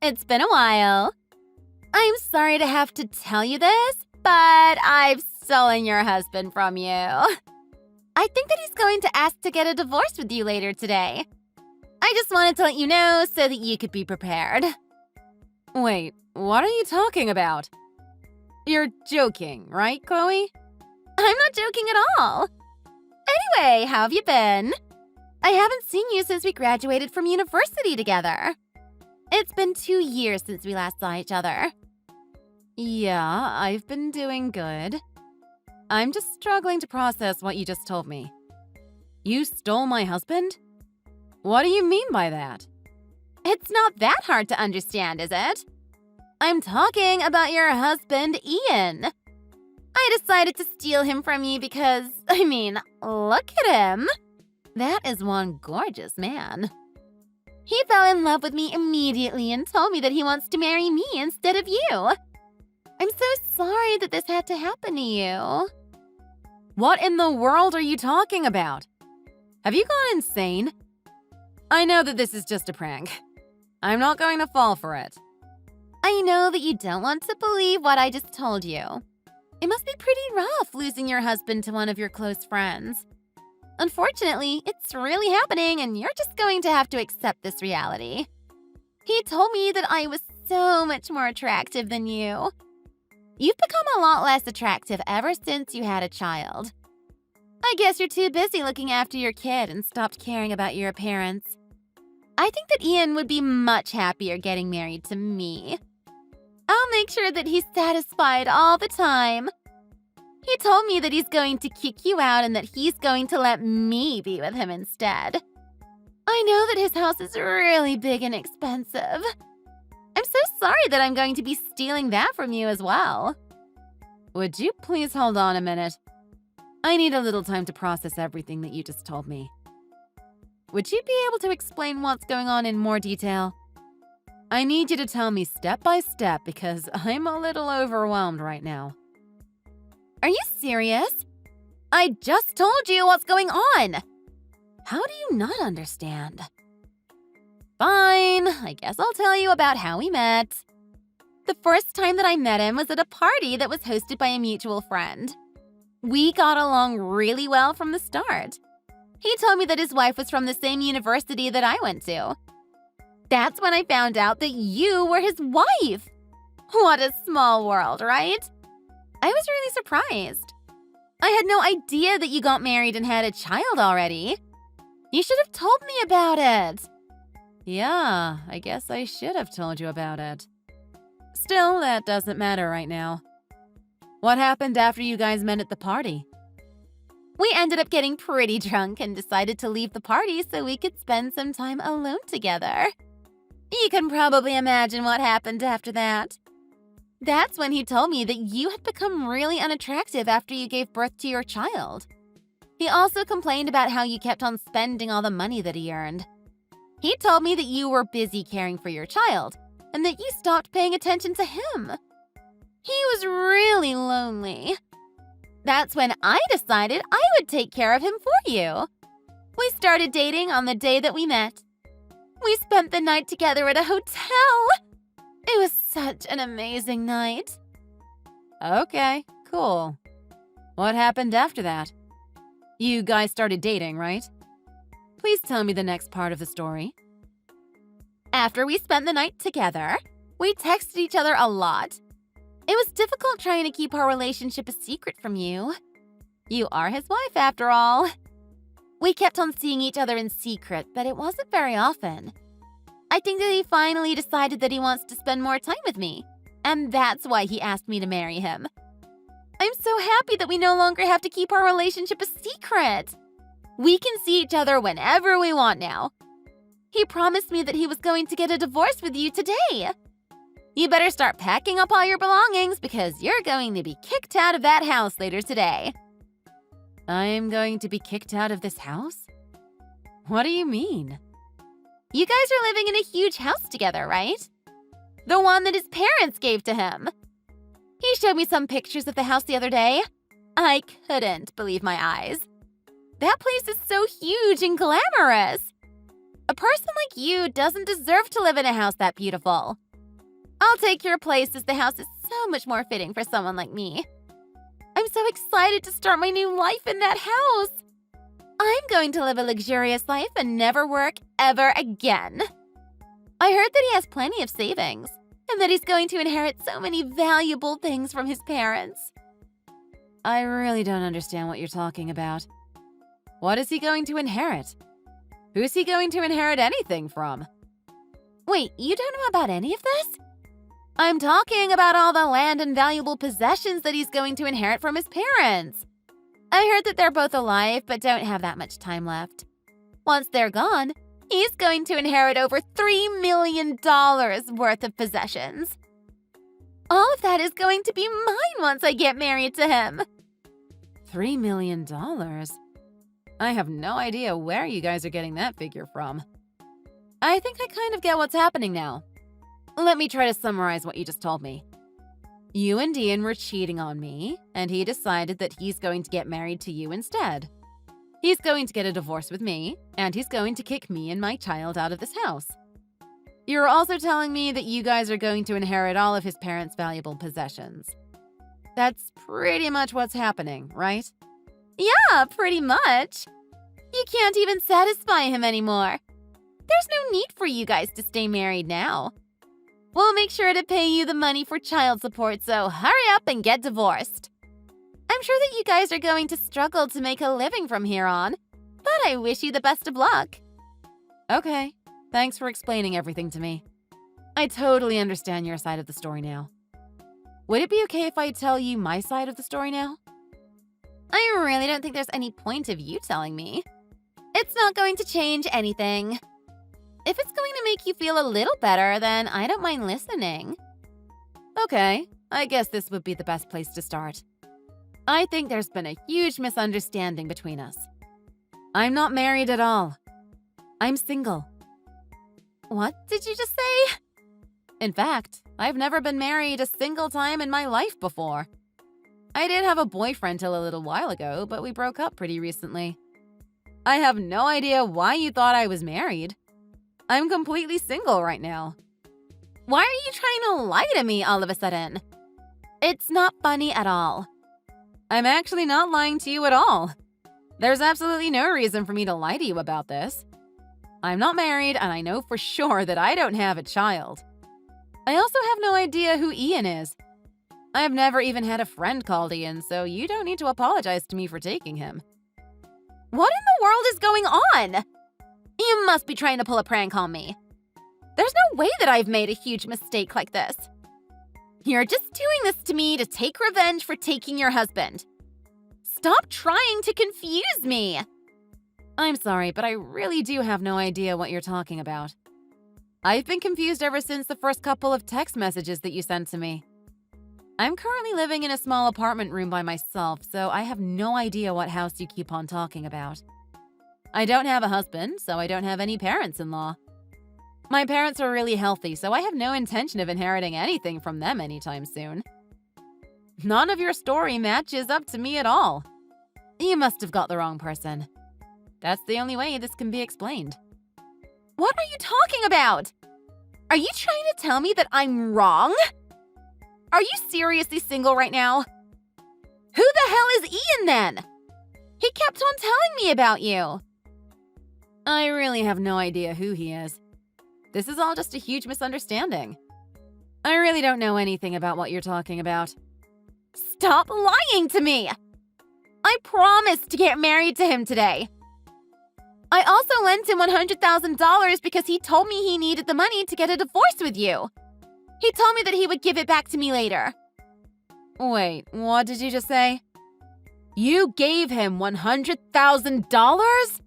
It's been a while. I'm sorry to have to tell you this, but I've stolen your husband from you. I think that he's going to ask to get a divorce with you later today. I just wanted to let you know so that you could be prepared. Wait, what are you talking about? You're joking, right, Chloe? I'm not joking at all. Anyway, how have you been? I haven't seen you since we graduated from university together. It's been 2 years since we last saw each other. Yeah, I've been doing good. I'm just struggling to process what you just told me. You stole my husband? What do you mean by that? It's not that hard to understand, is it? I'm talking about your husband, Ian. I decided to steal him from you because, look at him. That is one gorgeous man. He fell in love with me immediately and told me that he wants to marry me instead of you. I'm so sorry that this had to happen to you. What in the world are you talking about? Have you gone insane? I know that this is just a prank. I'm not going to fall for it. I know that you don't want to believe what I just told you. It must be pretty rough losing your husband to one of your close friends. Unfortunately, it's really happening and you're just going to have to accept this reality. He told me that I was so much more attractive than you. You've become a lot less attractive ever since you had a child. I guess you're too busy looking after your kid and stopped caring about your appearance. I think that Ian would be much happier getting married to me. I'll make sure that he's satisfied all the time. He told me that he's going to kick you out and that he's going to let me be with him instead. I know that his house is really big and expensive. I'm so sorry that I'm going to be stealing that from you as well. Would you please hold on a minute? I need a little time to process everything that you just told me. Would you be able to explain what's going on in more detail? I need you to tell me step by step because I'm a little overwhelmed right now. Are you serious? I just told you what's going on. How do you not understand? Fine, I guess I'll tell you about how we met. The first time that I met him was at a party that was hosted by a mutual friend. We got along really well from the start. He told me that his wife was from the same university that I went to. That's when I found out that you were his wife. What a small world, right? I was really surprised. I had no idea that you got married and had a child already. You should have told me about it. Yeah, I guess I should have told you about it. Still, that doesn't matter right now. What happened after you guys met at the party? We ended up getting pretty drunk and decided to leave the party so we could spend some time alone together. You can probably imagine what happened after that. That's when he told me that you had become really unattractive after you gave birth to your child. He also complained about how you kept on spending all the money that he earned. He told me that you were busy caring for your child and that you stopped paying attention to him. He was really lonely. That's when I decided I would take care of him for you. We started dating on the day that we met. We spent the night together at a hotel. It was such an amazing night. Okay, cool. What happened after that? You guys started dating, right? Please tell me the next part of the story. After we spent the night together, we texted each other a lot. It was difficult trying to keep our relationship a secret from you. You are his wife, after all. We kept on seeing each other in secret, but it wasn't very often. I think that he finally decided that he wants to spend more time with me, and that's why he asked me to marry him. I'm so happy that we no longer have to keep our relationship a secret. We can see each other whenever we want now. He promised me that he was going to get a divorce with you today. You better start packing up all your belongings because you're going to be kicked out of that house later today. I'm going to be kicked out of this house? What do you mean? You guys are living in a huge house together, right? The one that his parents gave to him. He showed me some pictures of the house the other day. I couldn't believe my eyes. That place is so huge and glamorous. A person like you doesn't deserve to live in a house that beautiful. I'll take your place as the house is so much more fitting for someone like me. I'm so excited to start my new life in that house. I'm going to live a luxurious life and never work ever again. I heard that he has plenty of savings and that he's going to inherit so many valuable things from his parents. I really don't understand what you're talking about. What is he going to inherit? Who's he going to inherit anything from? Wait, you don't know about any of this? I'm talking about all the land and valuable possessions that he's going to inherit from his parents. I heard that they're both alive but don't have that much time left. Once they're gone, he's going to inherit over $3 million worth of possessions. All of that is going to be mine once I get married to him. $3 million? I have no idea where you guys are getting that figure from. I think I kind of get what's happening now. Let me try to summarize what you just told me. You and Ian were cheating on me, and he decided that he's going to get married to you instead. He's going to get a divorce with me, and he's going to kick me and my child out of this house. You're also telling me that you guys are going to inherit all of his parents' valuable possessions. That's pretty much what's happening, right? Yeah, pretty much. You can't even satisfy him anymore. There's no need for you guys to stay married now. We'll make sure to pay you the money for child support, so hurry up and get divorced. I'm sure that you guys are going to struggle to make a living from here on, but I wish you the best of luck. Okay, thanks for explaining everything to me. I totally understand your side of the story now. Would it be okay if I tell you my side of the story now? I really don't think there's any point of you telling me. It's not going to change anything. If it's going to make you feel a little better, then I don't mind listening. Okay, I guess this would be the best place to start. I think there's been a huge misunderstanding between us. I'm not married at all. I'm single. What did you just say? In fact, I've never been married a single time in my life before. I did have a boyfriend till a little while ago, but we broke up pretty recently. I have no idea why you thought I was married. I'm completely single right now. Why are you trying to lie to me all of a sudden? It's not funny at all. I'm actually not lying to you at all. There's absolutely no reason for me to lie to you about this. I'm not married, and I know for sure that I don't have a child. I also have no idea who Ian is. I've never even had a friend called Ian, so you don't need to apologize to me for taking him. What in the world is going on? You must be trying to pull a prank on me. There's no way that I've made a huge mistake like this. You're just doing this to me to take revenge for taking your husband. Stop trying to confuse me. I'm sorry, but I really do have no idea what you're talking about. I've been confused ever since the first couple of text messages that you sent to me. I'm currently living in a small apartment room by myself, so I have no idea what house you keep on talking about. I don't have a husband, so I don't have any parents-in-law. My parents are really healthy, so I have no intention of inheriting anything from them anytime soon. None of your story matches up to me at all. You must have got the wrong person. That's the only way this can be explained. What are you talking about? Are you trying to tell me that I'm wrong? Are you seriously single right now? Who the hell is Ian then? He kept on telling me about you. I really have no idea who he is. This is all just a huge misunderstanding. I really don't know anything about what you're talking about. Stop lying to me! I promised to get married to him today. I also lent him $100,000 because he told me he needed the money to get a divorce with you. He told me that he would give it back to me later. Wait, what did you just say? You gave him $100,000?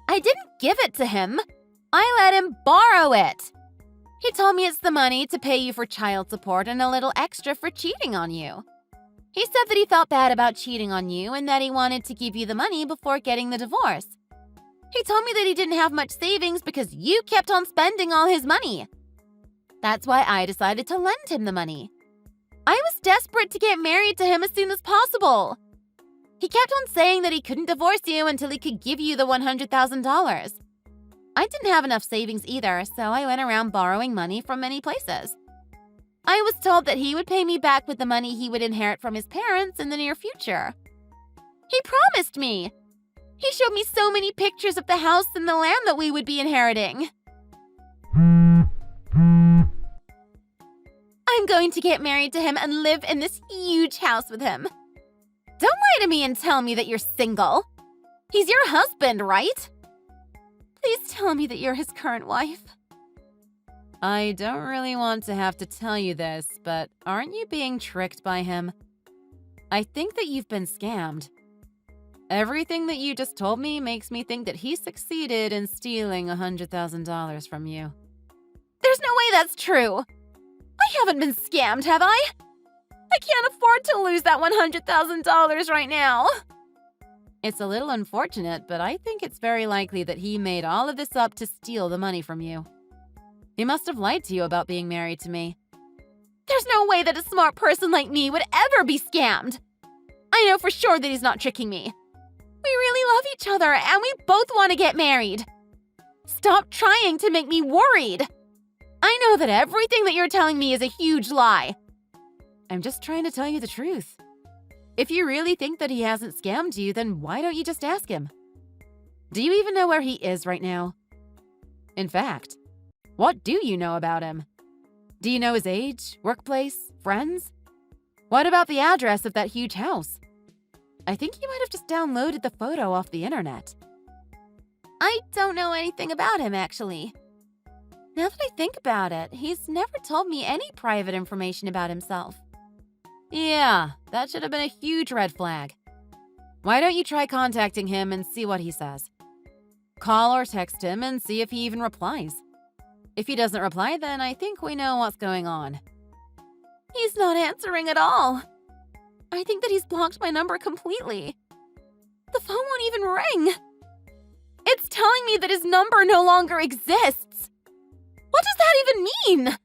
I didn't give it to him. I let him borrow it. He told me it's the money to pay you for child support and a little extra for cheating on you. He said that he felt bad about cheating on you and that he wanted to give you the money before getting the divorce. He told me that he didn't have much savings because you kept on spending all his money. That's why I decided to lend him the money. I was desperate to get married to him as soon as possible. He kept on saying that he couldn't divorce you until he could give you the $100,000. I didn't have enough savings either, so I went around borrowing money from many places. I was told that he would pay me back with the money he would inherit from his parents in the near future. He promised me. He showed me so many pictures of the house and the land that we would be inheriting. I'm going to get married to him and live in this huge house with him. Don't lie to me and tell me that you're single. He's your husband, right? Please tell me that you're his current wife. I don't really want to have to tell you this, but aren't you being tricked by him? I think that you've been scammed. Everything that you just told me makes me think that he succeeded in stealing $100,000 from you. There's no way that's true. I haven't been scammed, have I? I can't afford to lose that $100,000 right now. It's a little unfortunate, but I think it's very likely that he made all of this up to steal the money from you. He must have lied to you about being married to me. There's no way that a smart person like me would ever be scammed. I know for sure that he's not tricking me. We really love each other and we both want to get married. Stop trying to make me worried. I know that everything that you're telling me is a huge lie. I'm just trying to tell you the truth. If you really think that he hasn't scammed you, then why don't you just ask him? Do you even know where he is right now? In fact, what do you know about him? Do you know his age, workplace, friends? What about the address of that huge house? I think you might have just downloaded the photo off the internet. I don't know anything about him, actually. Now that I think about it, he's never told me any private information about himself. Yeah, that should have been a huge red flag. Why don't you try contacting him and see what he says? Call or text him and see if he even replies. If he doesn't reply, then I think we know what's going on. He's not answering at all. I think that he's blocked my number completely. The phone won't even ring. It's telling me that his number no longer exists. What does that even mean?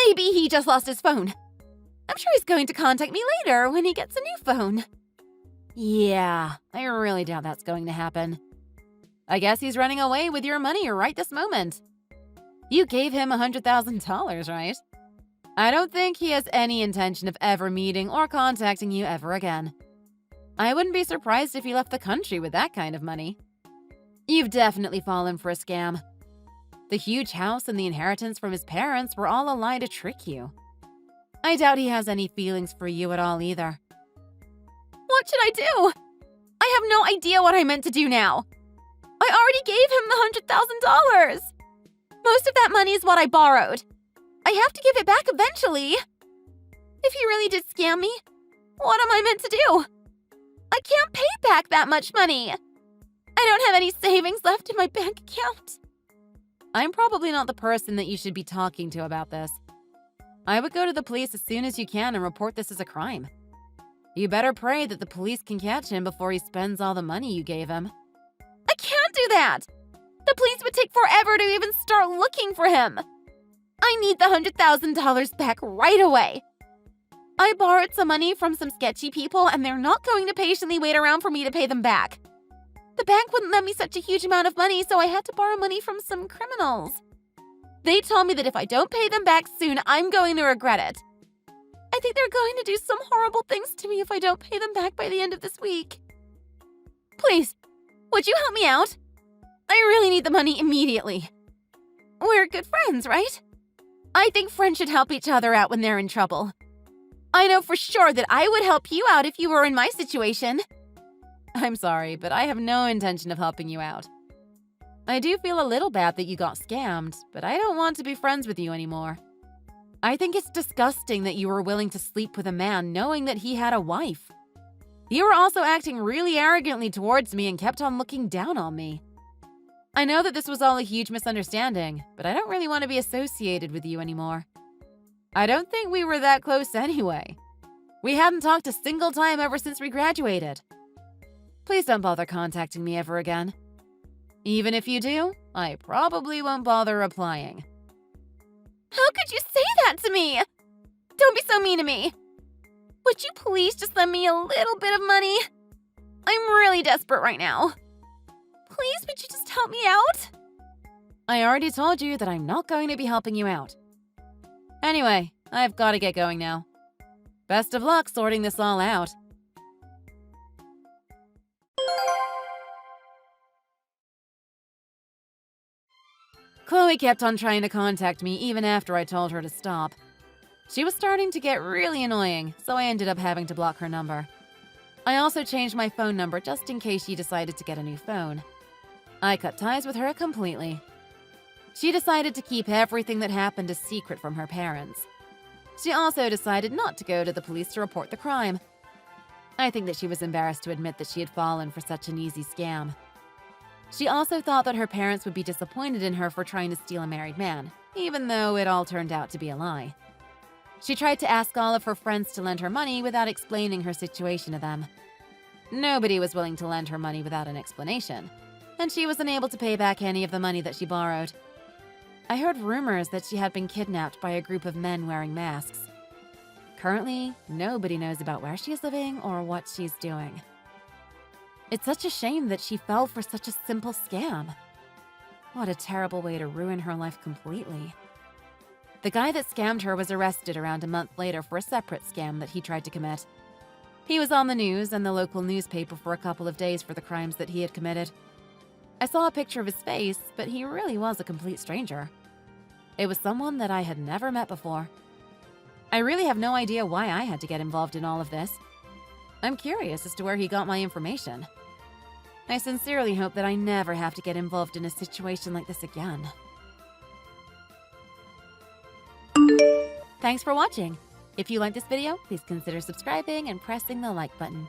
Maybe he just lost his phone. I'm sure he's going to contact me later when he gets a new phone. Yeah, I really doubt that's going to happen. I guess he's running away with your money right this moment. You gave him $100,000, right? I don't think he has any intention of ever meeting or contacting you ever again. I wouldn't be surprised if he left the country with that kind of money. You've definitely fallen for a scam. The huge house and the inheritance from his parents were all a lie to trick you. I doubt he has any feelings for you at all either. What should I do? I have no idea what I meant to do now. I already gave him the $100,000. Most of that money is what I borrowed. I have to give it back eventually. If he really did scam me, what am I meant to do? I can't pay back that much money. I don't have any savings left in my bank account. I'm probably not the person that you should be talking to about this. I would go to the police as soon as you can and report this as a crime. You better pray that the police can catch him before he spends all the money you gave him. I can't do that! The police would take forever to even start looking for him. I need the $100,000 back right away. I borrowed some money from some sketchy people and they're not going to patiently wait around for me to pay them back. The bank wouldn't lend me such a huge amount of money, so I had to borrow money from some criminals. They told me that if I don't pay them back soon, I'm going to regret it. I think they're going to do some horrible things to me if I don't pay them back by the end of this week. Please, would you help me out? I really need the money immediately. We're good friends, right? I think friends should help each other out when they're in trouble. I know for sure that I would help you out if you were in my situation. I'm sorry, but I have no intention of helping you out. I do feel a little bad that you got scammed, but I don't want to be friends with you anymore. I think it's disgusting that you were willing to sleep with a man knowing that he had a wife. You were also acting really arrogantly towards me and kept on looking down on me. I know that this was all a huge misunderstanding, but I don't really want to be associated with you anymore. I don't think we were that close anyway. We hadn't talked a single time ever since we graduated. Please don't bother contacting me ever again. Even if you do, I probably won't bother replying. How could you say that to me? Don't be so mean to me. Would you please just lend me a little bit of money? I'm really desperate right now. Please, would you just help me out? I already told you that I'm not going to be helping you out. Anyway, I've got to get going now. Best of luck sorting this all out. Chloe kept on trying to contact me even after I told her to stop. She was starting to get really annoying, so I ended up having to block her number. I also changed my phone number just in case she decided to get a new phone. I cut ties with her completely. She decided to keep everything that happened a secret from her parents. She also decided not to go to the police to report the crime. I think that she was embarrassed to admit that she had fallen for such an easy scam. She also thought that her parents would be disappointed in her for trying to steal a married man, even though it all turned out to be a lie. She tried to ask all of her friends to lend her money without explaining her situation to them. Nobody was willing to lend her money without an explanation, and she was unable to pay back any of the money that she borrowed. I heard rumors that she had been kidnapped by a group of men wearing masks. Currently, nobody knows about where she is living or what she's doing. It's such a shame that she fell for such a simple scam. What a terrible way to ruin her life completely. The guy that scammed her was arrested around a month later for a separate scam that he tried to commit. He was on the news and the local newspaper for a couple of days for the crimes that he had committed. I saw a picture of his face, but he really was a complete stranger. It was someone that I had never met before. I really have no idea why I had to get involved in all of this. I'm curious as to where he got my information. I sincerely hope that I never have to get involved in a situation like this again. Thanks for watching. If you liked this video, please consider subscribing and pressing the like button.